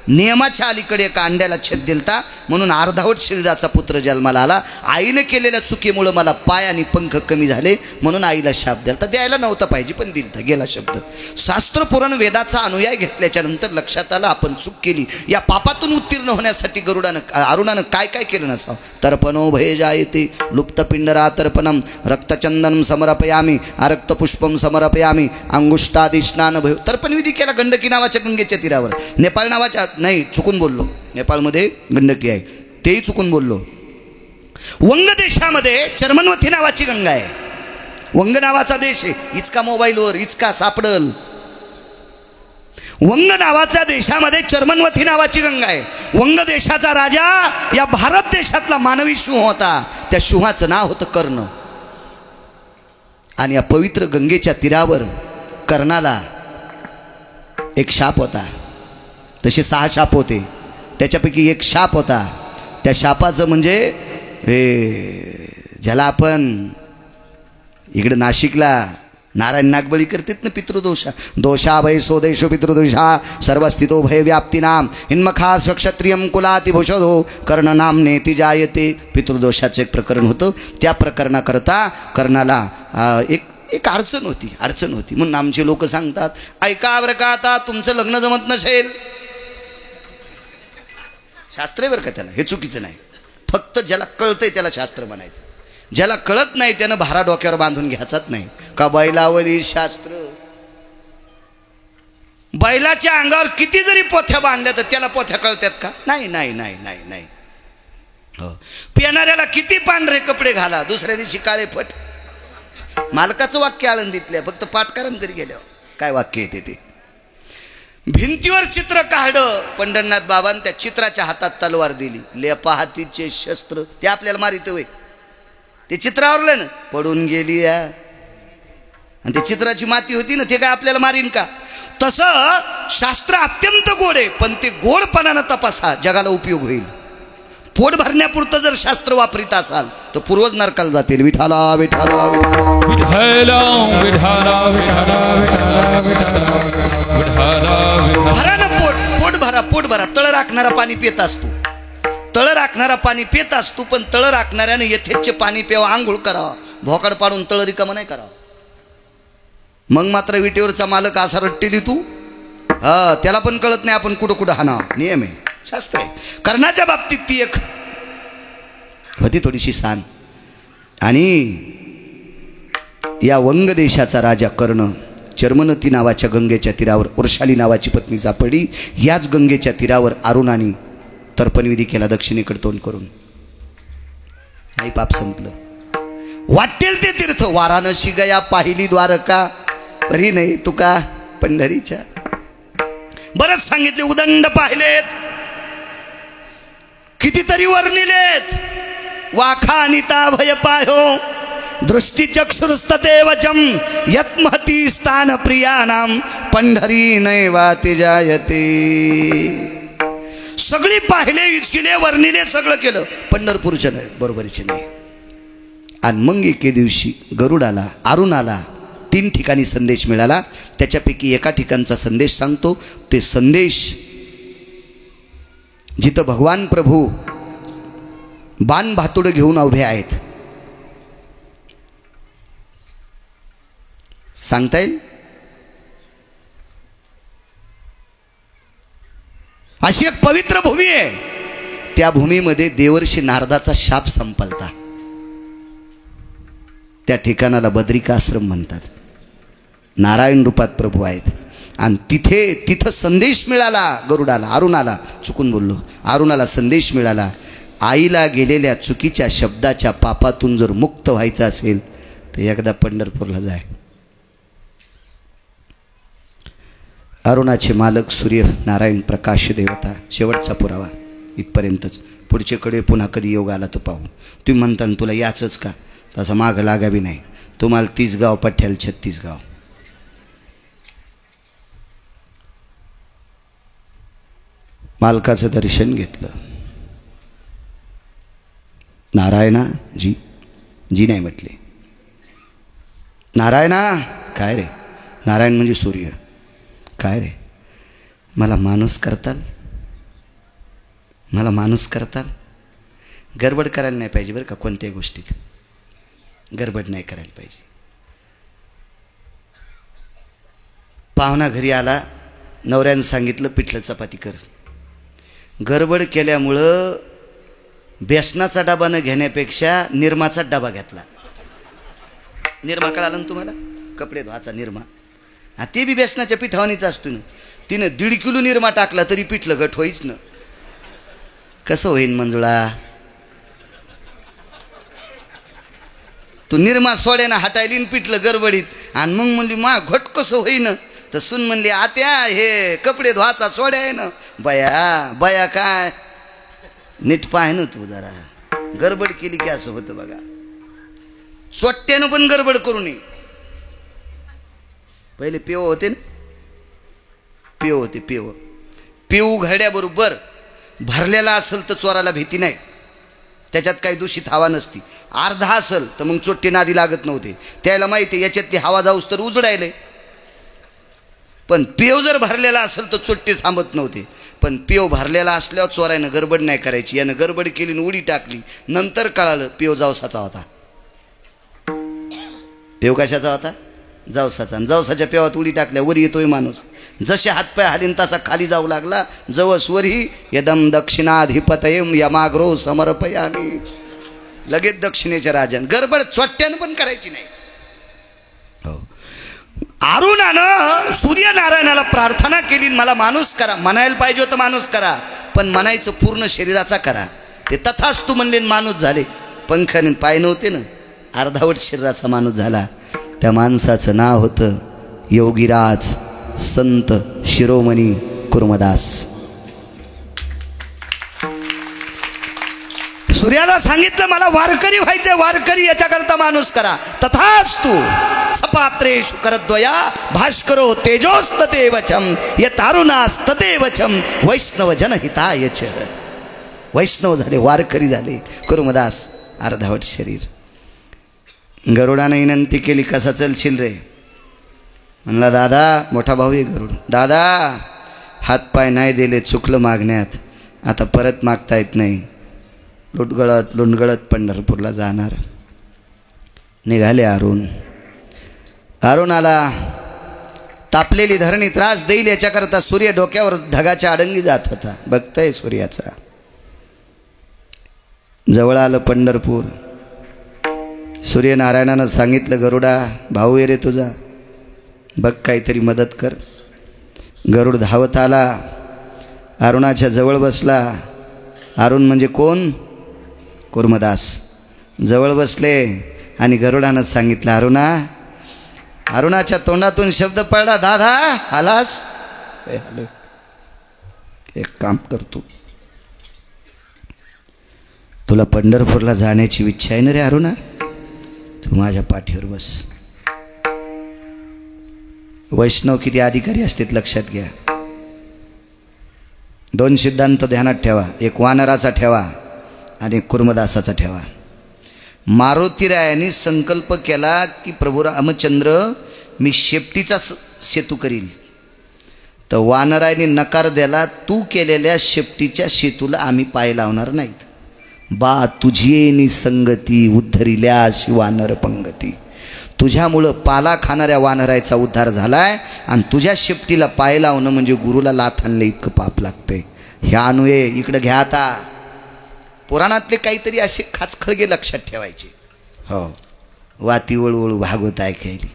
नियमाच्या अलीकडे एका अंड्याला छेद दिलता, म्हणून अर्धावट शरीराचा पुत्र जन्माला आला. आईने केलेल्या चुकीमुळं मला पाय आणि पंख कमी झाले, म्हणून आईला शाप दिलता. द्यायला नव्हता पाहिजे, पण दिलता, गेला शब्द. शास्त्र पुराण वेदाचा अनुयाय घेतल्याच्या नंतर लक्षात आलं आपण चूक केली. या पापातून उत्तीर्ण होण्यासाठी अरुणानं काय काय केलं नसावं. तर्पणो भय जायते लुप्तपिंडरा तर्पणम रक्तचंदनम समर्पयामी आरक्तपुष्पम समर्पयामी अंगुष्टादी स्नान भय. तर्पणविधी केला गंडकी नावाच्या गंगेच्या तीरावर. नेपाळ नावाच्या नाही, चुकून बोललो, नेपाळमध्ये गंडकी आहे, तेही चुकून बोललो. वंग देशामध्ये चर्मनवथी नावाची गंगा आहे. वंग नावाचा देश आहे. इचका मोबाईलवर इचका सापडल. वंग नावाच्या देशामध्ये चर्मनवथी नावाची गंगा आहे. वंग देशाचा राजा या भारत देशातला मानवी सिंह होता. त्या सिंहाचं नाव होतं कर्ण. आणि या पवित्र गंगेच्या तीरावर कर्णाला एक शाप होता. तसे 6 शाप होते, त्याच्यापैकी एक शाप होता. त्या शापाचं म्हणजे ज्याला आपण इकडे नाशिकला नारायण नागबळी करतात ना, पितृदोषा. दोषा भय सोदेशो पितृदोषा सर्वस्थितो भय व्याप्तीनाम हिन्मखा क्षत्रियम कुलातिभूषधो कर्ण नाम नेती जायते. पितृदोषाचं एक प्रकरण होतं. त्या प्रकरणाकरता कर्णाला एक अडचण होती. म्हणून आमचे लोक सांगतात, ऐका बरं का, आता तुमचं लग्न जमत नसेल, शास्त्र आहे बरं का, त्याला हे चुकीचं नाही. फक्त ज्याला कळतंय त्याला शास्त्र म्हणायचं. ज्याला कळत नाही त्यानं भारा डोक्यावर बांधून घ्यायचाच नाही. का बैलावरी शास्त्र, बैलाच्या अंगावर किती जरी पोथ्या बांधल्या तर त्याला पोथ्या कळतात का? नाही नाही नाही नाही नाही. हो, पिणाऱ्याला किती पांढरे कपडे घाला, दुसऱ्या दिवशी काळे फट. मालकाचं वाक्य आळंदीतल्या, फक्त पाठकारण करी गेल्यावर काय वाक्य येते ते. भिंतीवर चित्र काढलं पंढरनाथ बाबांनी, त्या चित्राच्या हातात तलवार दिली. लेपा हातीचे शस्त्र, ते आपल्याला मारित होय. ते चित्रावरलं ना, पडून गेली आणि ते चित्राची माती होती ना, ते काय आपल्याला मारीन का? तसं शास्त्र अत्यंत गोड आहे, पण ते गोडपणानं तपासा, जगाला उपयोग होईल. पोट भरण्यापुरतं जर शास्त्र वापरित असाल तर पूर्वज नरकाला जातील. विठाला विठाला विठाला भरा ना पोट भरा. तळ राखणारा पाणी पित असतो, पण तळ राखणाऱ्याने यथेच्छ पाणी प्यावं, आंघोळ करावं. भोकाड पाडून तळ रिकामं नाही करावं. मग मात्र विटेवरचा मालक असा रट्टी देतो, त्याला पण कळत नाही आपण कुठं कुठं हाना. नियम आहे, शास्त्र आहे. कर्णाच्या बाबतीत ती एक होती थोडीशी सान. आणि या वंग देशाचा राजा कर्ण चर्मनती नावाच्या गंगेच्या तीरावर वृषाली नावाची पत्नी सापडली. याच गंगेच्या तीरावर अरुणाने तर्पणविधी केला दक्षिणेकडे तोंड करून. नाही, पाप संपलं. वाटेल ते तीर्थ वाराणसी गया पाहिली द्वारका परी नाही तुका पंढरीच्या. बरंच सांगितले, उदंड पाहिलेत, कितीतरी वर्णिलेत. वाखा अनिता भय पायो दृष्टी चक्षुरुस्ततेवचम यत्महती स्थान प्रियानाम पंढरी नैवाति जायते. सगळी पाहिले, इचकिले, वर्णिले, सगळं केलं, पंढरपूरच्या नाही, बरोबरीचे नाही. आणि मग एके दिवशी गरुडाला अरुणाला 3 ठिकाणी संदेश मिळाला. त्याच्यापैकी एका ठिकाणचा संदेश सांगतो. ते संदेश जिथं भगवान प्रभू बाण भातुडं घेऊन उभे आहेत. सांगता येईल? अशी एक पवित्र भूमी आहे. त्या भूमीमध्ये देवर्षी नारदाचा शाप संपलता. त्या ठिकाणाला बद्रिकाश्रम म्हणतात. नारायण रूपात प्रभू आहेत. आणि तिथं संदेश मिळाला गरुडाला, अरुणाला, चुकून बोललो, अरुणाला संदेश मिळाला. आईला गेलेल्या चुकीच्या शब्दाच्या पापातून जर मुक्त व्हायचं असेल तर एकदा पंढरपूरला जाय. अरुणाचे मालक सूर्य नारायण प्रकाश देवता, शेवटचा पुरावा इथपर्यंतच. पुढचेकडे पुन्हा कधी योग आला तर पाहू. तुम्ही म्हणता तुला याचंच का, तसं मागं लागावी नाही. तुम्हाला 30 गाव, पठ्ठ्याला 36 गाव. मालकाचं दर्शन घेतलं. नारायणा जी, जी नाही म्हटले. नारायणा, काय रे? नारायण म्हणजे सूर्य. काय रे? मला माणूस करताल, मला माणूस करताल. गडबड करायला नाही पाहिजे बरं का, कोणत्याही गोष्टीत गडबड नाही करायला पाहिजे. पाहुणा घरी आला, नवऱ्यानं सांगितलं पिठलं चपाती कर. गडबड केल्यामुळं बेसनाचा डबा न घेण्यापेक्षा निरमाचा डबा घेतला. निरमा कळाला ना तुम्हाला? कपडे धुवाचा निरमा. हा, ते बी बेसनाच्या पिठावानीच असतो ना. तिनं 1.5 किलो निरमा टाकला तरी पिठलं घट होईच ना. कसं होईन मंजुळा? तू निरमा सोड्यानं हटायली पिठलं गडबडीत, आणि मग म्हणली मा घट कसं होईन? तर सून म्हणली आत्या हे कपडे धुवाचा सोड्या आहे ना. बया बया काय नीट पाय ना तू, जरा गडबड केली की असं होतं बघा. चोट्ट्यानं पण गडबड करू नये. पहिले पेव होते ना, पेव होते. पेव घड्याबरोबर भरलेला असेल तर चोराला भीती नाही, त्याच्यात काही दूषित हवा नसती. अर्धा असेल तर मग चोट्टे नादी लागत नव्हते. त्याला माहिती आहे याच्यातली हवा जाऊस तर उजडायले. पण पेव जर भरलेला असेल तर चोट्टे थांबत नव्हते. पण पेव भरलेला असल्यावर चोरायनं गडबड नाही करायची. यानं गडबड केली आणि उडी टाकली. नंतर कळालं पेव जावसाचा होता. पेव कशाचा होता? जावसाचा. आणि जावसाच्या पेवात उडी टाकल्या वर येतोय माणूस. जसे हातपाय हालीन तसा खाली जाऊ लागला. जवसवरी यदम दक्षिणाधिपतयम यमाग्रो समर्पयामी. लगेच दक्षिणेच्या राजान. गडबड चोट्ट्यानं पण करायची नाही. हो, अरुणानं सूर्यनारायणाला प्रार्थना केली, मला माणूस करा. म्हणायला पाहिजे होतं माणूस करा, पण म्हणायचं पूर्ण शरीराचा करा. ते तथास्तु म्हणले माणूस झाले. पंखाने पाय नव्हते ना, अर्धावट शरीराचा माणूस झाला. त्या माणसाचं नाव होतं योगीराज संत शिरोमणी कुर्मदास. सूर्याला सांगितलं मला वारकरी व्हायचंय, वारकरी याच्याकरता माणूस करा. तथास्तु सपात्रेषु करद्वया भास्करो तेजोस्तते वचम यतारुणास्तते वचम वैष्णव जनहिताय च. वैष्णव झाले, वारकरी झाले. कुर्मदास अर्धावट शरीर. गरुडाने विनंती केली, कसा चलशील रे? म्हणला दादा, मोठा भाऊ आहे गरुड. दादा हातपाय नाही दिले, चुकलं मागण्यात, आता परत मागता येत नाही. लुंडगळत पंढरपूरला जाणार. निघाले अरुण. अरुण आला. तापलेली धरणी त्रास देईल याच्याकरता सूर्य डोक्यावर ढगाच्या आडंगी जात होता. बघताय सूर्याचा. जवळ आलं पंढरपूर. सूर्यनारायणानं सांगितलं गरुडा भाऊ आहे रे तुझा, बघ काहीतरी मदत कर. गरुड धावत आला, अरुणाच्या जवळ बसला. अरुण म्हणजे कोण? कुर्मदास. जवळ बसले आणि गरुडानं सांगितलं अरुणा. अरुणाच्या तोंडातून शब्द पडला, दादा आलास? हॅलो, एक काम करतो, तुला पंढरपूरला जाण्याची इच्छा आहे ना रे अरुणा, तू माझ्या पाठीवर बस. वैष्णव किती अधिकारी असतात लक्षात घ्या. 2 सिद्धांत ध्यानात ठेवा. एक वानराचा ठेवा आणि एक कुर्मदासाचा ठेवा. मारुतीरायांनी संकल्प केला की प्रभू रामचंद्र मी शेपटीचा सेतू करील. तर वानरायने नकार दिला, तू केलेल्या शेपटीच्या सेतूला आम्ही पाय लावणार नाहीत. बा तुझी निसंगती उद्धरिल्याशी वानर पंगती. तुझ्यामुळं पाला खाणाऱ्या वानरायचा उद्धार झालाय आणि तुझ्या शेपटीला पाय लावणं म्हणजे गुरुला लाथ आणलं इतकं पाप लागतंय. ह्या अनुये इकडं घ्या. आता पुराणातले काहीतरी असे खाचखळगे लक्षात ठेवायचे. हो, वाती वळवळू भागवत ऐकायली.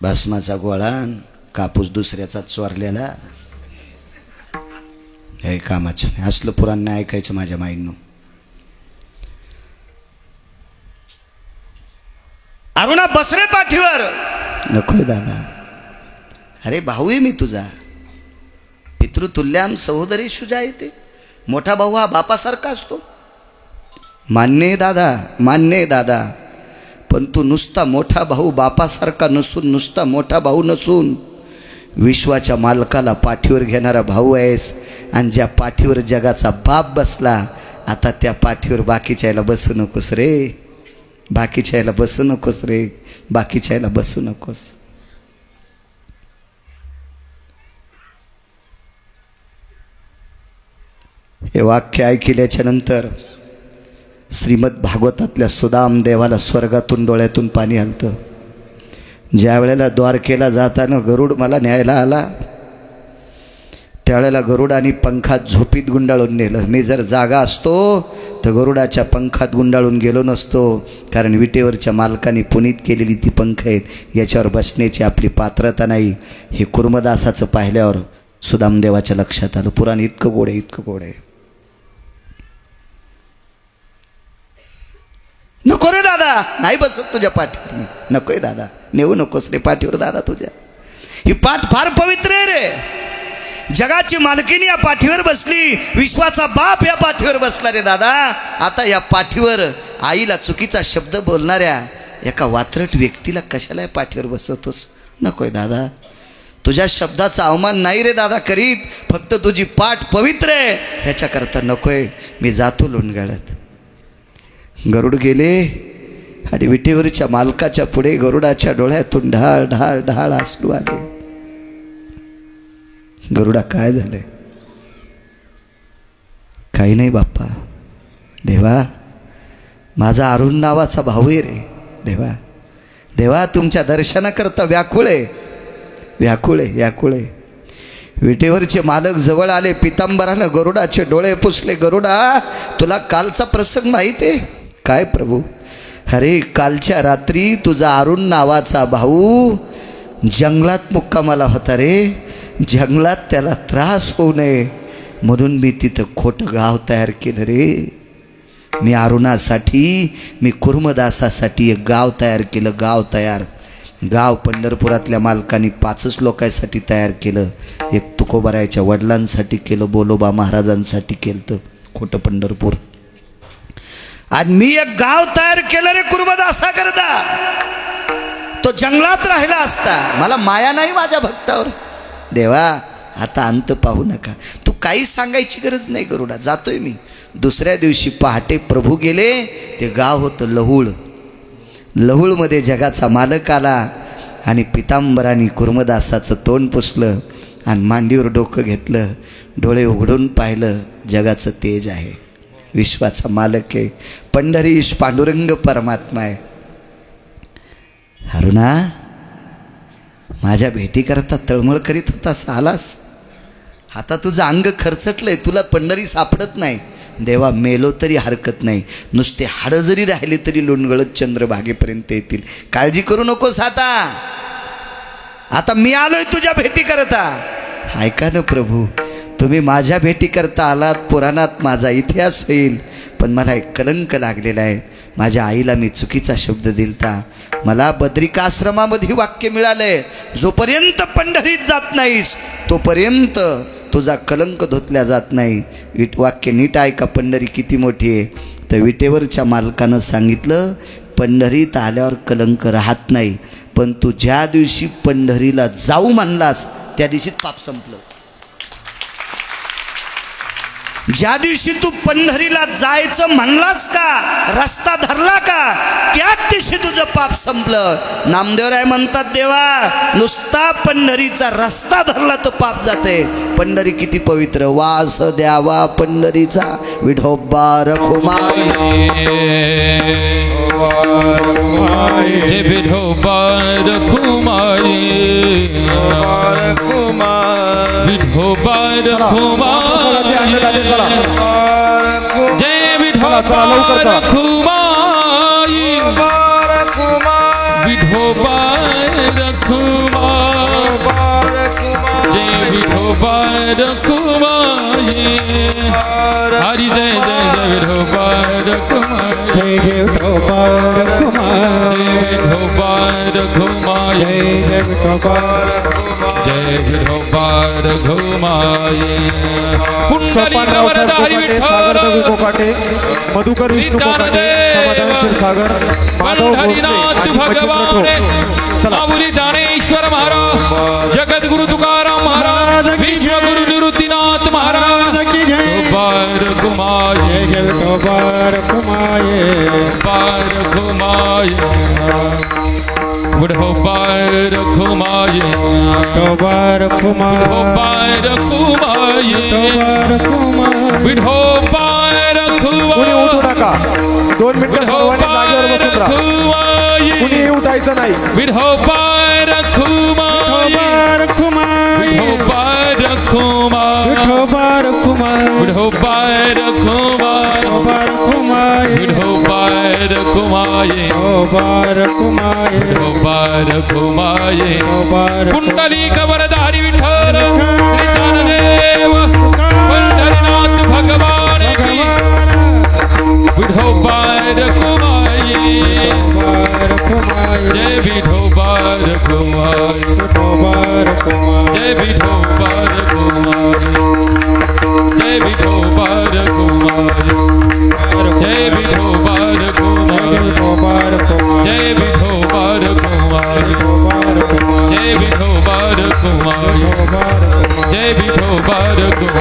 भस्माचा गोळा, कापूस दुसऱ्याचा चोरलेला, हे कामाचं नाही. असलं पुराण नाही ऐकायचं माझ्या माईंनो. अरुणा बसरे पाठीवर. नकोय दादा, अरे भाऊ आहे मी तुझा. पितृतुल्याम सहोदरी शुजा येते. मोठा भाऊ हा बापासारखा असतो. मान्य आहे दादा, मान्य आहे दादा, पण तू नुसता मोठा भाऊ बापासारखा नसून, नुसता मोठा भाऊ नसून विश्वाच्या मालकाला पाठीवर घेणारा भाऊ आहेस. आणि ज्या पाठीवर जगाचा बाप बसला, आता त्या पाठीवर बाकीच्या याला बसू नकोस रे, बाकीच्या याला बसू नकोस रे, बाकीच्या याला बसू नकोस. हे वाक्य ऐकल्याच्या नंतर श्रीमद भागवतातल्या सुदाम देवाला स्वर्गातून डोळ्यातून पाणी आलतं. ज्या वेळेला द्वारकेला जाताना गरुड मला न्यायला आला, त्यावेळेला गरुडाने पंखात झोपीत गुंडाळून नेलं. मी जर जागा असतो तर गरुडाच्या पंखात गुंडाळून गेलो नसतो, कारण विटेवरच्या मालकाने पुनीत केलेली ती पंख आहेत, याच्यावर बसण्याची आपली पात्रता नाही. हे कुर्मदासाचं पाहिल्यावर सुदामदेवाच्या लक्षात आलं, पुराण इतकं गोड आहे, इतकं गोड आहे. नको रे दादा, नाही बसत तुझ्या पाठीवर, नकोय दादा, नेऊ नकोस रे पाठीवर दादा तुझ्या. ही पाठ फार पवित्र आहे रे. जगाची मालकीनी या पाठीवर बसली, विश्वाचा बाप या पाठीवर बसला रे दादा. आता या पाठीवर आईला चुकीचा शब्द बोलणाऱ्या एका वात्रट व्यक्तीला कशाला या पाठीवर बसवतोस? नकोय दादा, तुझ्या शब्दाचा अवमान नाही रे दादा करीत, फक्त तुझी पाठ पवित्र आहे ह्याच्याकरता नकोय. मी जातो लोणगाळ्यात. गरुड गेले आणि विटेवरच्या मालकाच्या पुढे गरुडाच्या डोळ्यातून ढाळ ढाळ ढाळ अश्रू आले. गरुडा, काय झालंय? काही नाही बाप्पा. देवा, माझा अरुण नावाचा भाऊ आहे रे देवा. देवा, तुमच्या दर्शनाकरता व्याकुळ आहे, व्याकुळ आहे, व्याकुळ आहे. विटेवरचे मालक जवळ आले, पितांबरानं गरुडाचे डोळे पुसले. गरुडा, तुला कालचा प्रसंग माहित आहे? काय प्रभू? अरे, कालच्या रात्री तुझा अरुण नावाचा भाऊ जंगलात मुक्कामाला होता रे. जंगलात त्याला त्रास होऊ नये म्हणून मी तिथं खोटं गाव तयार केलं रे. मी अरुणासाठी, मी कुर्मदासासाठी एक गाव तयार केलं, गाव तयार. गाव पंढरपुरातल्या मालकांनी 5 लोकांसाठी तयार केलं. एक तुकोबारायच्या वडिलांसाठी केलं, बोलोबा महाराजांसाठी केलं खोटं पंढरपूर. आणि मी एक गाव तयार केलं रे कुर्मदासा करता. तो जंगलात राहिला असता. मला माया नाही माझ्या भक्तावर. देवा, आता अंत पाहू नका. तू काही सांगायची गरज नाही गरुडा, जातोय मी. दुसऱ्या दिवशी पहाटे प्रभू गेले. ते गाव होतं लहुळ. लहुळमध्ये जगाचा मालक आला आणि पितांबराने कुर्मदासाचं तोंड पुसलं आणि मांडीवर डोकं घेतलं. डोळे उघडून पाहिलं, जगाचं तेज आहे, विश्वाचा मालक आहे, पंढरीश पांडुरंग परमात्मा आहे. अरुणा, माझ्या भेटीकरता तळमळ करीत होतास, आलास. आता तुझं अंग खरचटलंय, तुला पंढरी सापडत नाही. देवा, मेलो तरी हरकत नाही, नुसते हाडं जरी राहिले तरी लोणगळत चंद्रभागेपर्यंत येतील. काळजी करू नकोस. आता मी आलोय तुझ्या भेटी करता. ऐका ना प्रभू, तुम्ही माझ्या भेटी करता आलात, पुराणात माझा इतिहास होईल, पण मला एक कलंक लागलेला आहे. माझ्या आईला मी चुकीचा शब्द दिलता. मला बद्रिकाश्रमामध्ये वाक्य मिळालंय, जोपर्यंत पंढरीत जात नाहीस तोपर्यंत तुझा कलंक धुतल्या जात नाही. वाक्य नीट ऐका, पंढरी किती मोठी आहे. तर विटेवरच्या मालकानं सांगितलं, पंढरीत आल्यावर कलंक राहत नाही, पण तू ज्या दिवशी पंढरीला जाऊ म्हणलास त्या दिवशी पाप संपलं. ज्या दिवशी तू पंढरीला जायचं म्हणलास का, रस्ता धरला का, त्याच दिवशी तुझं पाप संपलं. नामदेवराय म्हणतात, देवा, नुसता पंढरीचा रस्ता धरला तर पाप जाते. पंढरी किती पवित्र. वास द्यावा पंढरीचा विठोबा रखुमाई, विठोबा रखुमाई, विठोबा रखुमाई, जय विठोबा रखुमाई, विठोबा रखुमाई, जय विठोबा रखुमाई, हरि जय जय जय विठोबा रखुमाई जय विठोबा रखुमाई जय विठोबा जय विठोबा रखुमाई सोपानराव पुंडलिकवरधारी सागर विठ्ठल कोकाटे मधुकर विष्णू कोकाटे समाधान क्षीरसागर माधव पंढरीनाथ भगवान माऊली ज्ञानेश्वर महाराज जगद्गुरु तुकाराम महाराज विश्वगुरु निवृत्तीनाथ महाराज बार घुमाए जय विठोबा रखुमाई बार घुमाए बुढ़ो बार घुमाए विठोबा रखुमाई बार घुमाए बिढो बार कुणी उठू नका 2 मिनिटं सर्वांनी जागेवर बसून राहा कुणी उठायचं नाही बिढो बार घुमाए विठोबा रखुमाई विठोबा रखुमाए विठोबा रखुमाई विठोबा रखुमाए विठोबा रखुमाई विठोबा रखुमाए विठोबा रखुमाई पुंडलिकवरधारी विठ्ठल श्री ज्ञानदेव पंढरीनाथ भगवान की विठोबा रखुमाई जय विठोबा रखुमाई जय विठोबा रखुमाई जय विठोबा रखुमाई जय विठोबा रखुमाई जय विठोबा रखुमाई जय विठोबा रखुमाई जय विठोबा रखुमाई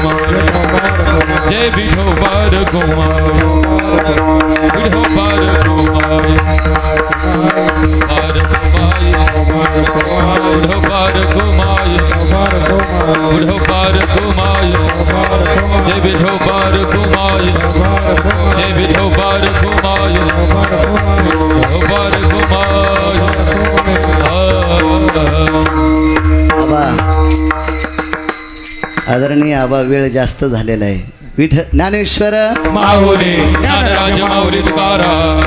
जय विठोबा रखुमाई विठोबा रखुमाई विठोबा रखुमाई विठोबा रखुमाई जय विठोबा रखुमाई जय विठोबा रखुमाई विठोबा रखुमाई आबा आदरणीय आबा वेळ जास्त झालेला आहे ज्ञानेश्वर माऊली ज्ञानराज माऊली तुकाराम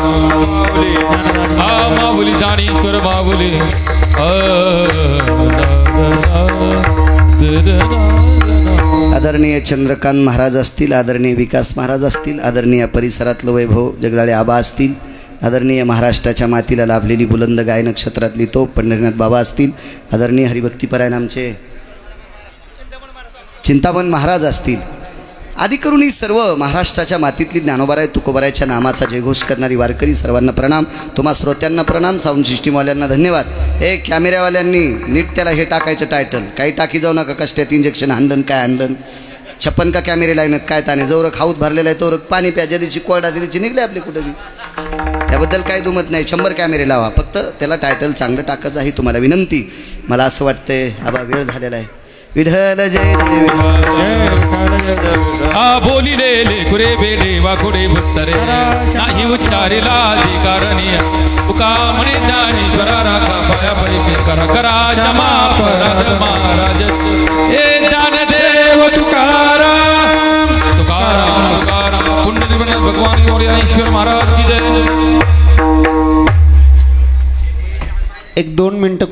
माऊली ज्ञानेश्वर माऊली आदरणीय चंद्रकांत महाराज असतील, आदरणीय विकास महाराज असतील, आदरणीय परिसरातलं वैभव जगदाळे आबा असतील, आदरणीय महाराष्ट्राच्या मातीला लाभलेली बुलंद गाय नक्षत्रातली तोप पंढरीनाथ बाबा असतील, आदरणीय हरिभक्तीपरायण आमचे चिंतामण महाराज असतील, आदी करून ही सर्व महाराष्ट्राच्या मातीतली ज्ञानोबाराय तुकोबारायच्या नामाचा जयघोष करणारी वारकरी सर्वांना प्रणाम. तुम्हा श्रोत्यांना प्रणाम. साऊंड सिस्टीमवाल्यांना धन्यवाद. हे कॅमेऱ्यावाल्यांनी नीट त्याला हे टाकायचं टायटल, काही टाकी जाऊ नका, कष्टात इंजेक्शन आणलं काय आणलं 56 का कॅमेरे लाईन काय ताने जवळ खाऊत भरलेला आहे तोवर पाणी प्या, ज्या दिवशी कोरडा दिवशी निघले आपले कुठं बी, त्याबद्दल काही दुमत नाही. 100 कॅमेरे लावा, फक्त त्याला टायटल चांगलं टाकायचं आहे तुम्हाला विनंती. मला असं वाटतंय आबा वेळ झालेला आहे. विठ्ठल जय बोलिले लेकुरे बेले वाकुडे भुत्तरे नाही उच्चारिला अधिकारणीय तुका म्हणे ज्ञानेश्वरा राखा पाया परी करा करा जमा पराध महाराज हे ज्ञानदेव तुकाराम तुकाराम तुकाराम पुंडलिक भगवान गौरी महाराज की जय. 1-2 मिनिटं